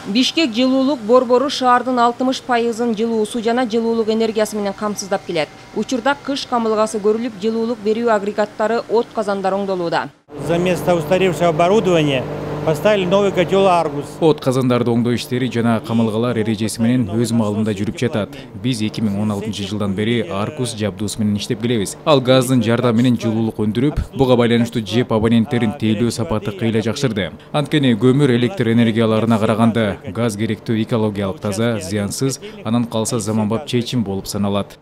Бишкек жылуулук борбору шаардын 60% жылуусу жана жылуулук энергиясы менен камсыздап келет. Учурда кыш камылгасы көрүлүп, жылуулук берүү агрегаттары от казандар оңдолууда. За место устаревшего оборудования поставили новый котел Аргус. От казандарды оңдоо иштери жана камылгалар эрежеси менен өз маалында жүрүп жатат. Биз 2016 жылдан бери Аргус жабдуусу менен иштеп келебиз. Ал газдын жардамы менен жылуулук өндүрүп, буга байланыштуу жеп абоненттерин тейлөө сапаты кыйла жакшырды. Анткени көмүр электр энергияларына караганда газ керектүү экологиялык таза, зыянсыз, анан калса заманбап чечим болуп саналат.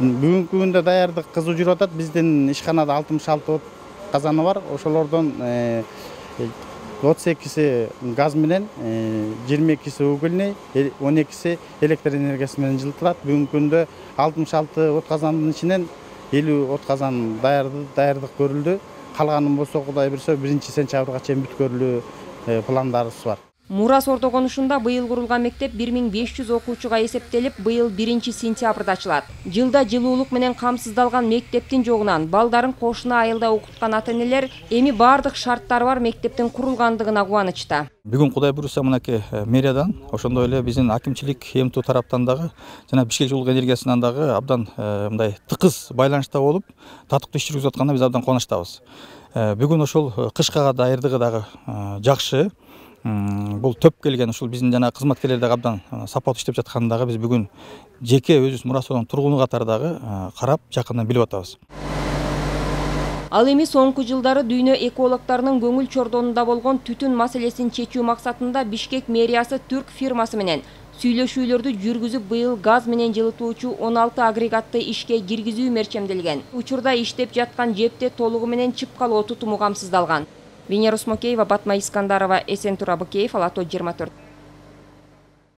Бүгүнкү күндө даярдык кызуу жүрүп атат. Биздин ишканада 66 от казаны бар. Ошолордон 32си газ менен, 22си угольный, 12си электр энергиясы менен жылытылат. Бүгүнкү күндө 66 от казандын ичинен 50 от казан даярдык көрүлдү. Калганын болсо Кудай буйрса 1-сентябрга чейин бүткөрүлүү пландарыбыз бар. Мурас орто конушунда быйыл курулган мектеп 1500 окуучуга эсептелип, быйыл 1-сентябрда ачылат. Жылда жылуулук менен камсыздалган мектептин жогунан балдарын кошуна айылда окуткан ата-энелер эми бардык шарттары бар мектептин курулгандыгына кубанычта. Бүгүн Кудай буйрса мынакей мэриядан, ошондой эле биздин акимчилик МТУ тараптан дагы жана Бишкек жылуулук энергиясынан дагы абдан мындай тыкыз байланышта болуп, татыктуу иш жүргүзүп атканда биз абдан кубанычтабыз. Бүгүн ошол кышкага даярдыгы дагы жакшы. Бул төп келген ушул биздин жана кызматкерлер дагы абдан сапаттуу иштеп жаткандыгы биз бүгүн жеке өзүбүз Мурасовдун тургуну катары дагы карап жакындан билип атабыз. Ал эми соңку жылдары дүйнө экологторунун көңүл чордонунда болгон түтүн маселесин чечүү максатында Бишкек мэриясы түрк фирмасы менен сүйлөшүүлөрдү жүргүзүп, быйыл газ менен жылытуучу 16 агрегатты ишке киргизүү мерчемделген. Учурда иштеп жаткан жепте толугу менен чыпкалоо тутуму камсыздалган. Венера Смокеева, Батма Искандарова, Эсентур Абыкеев, Алато 24.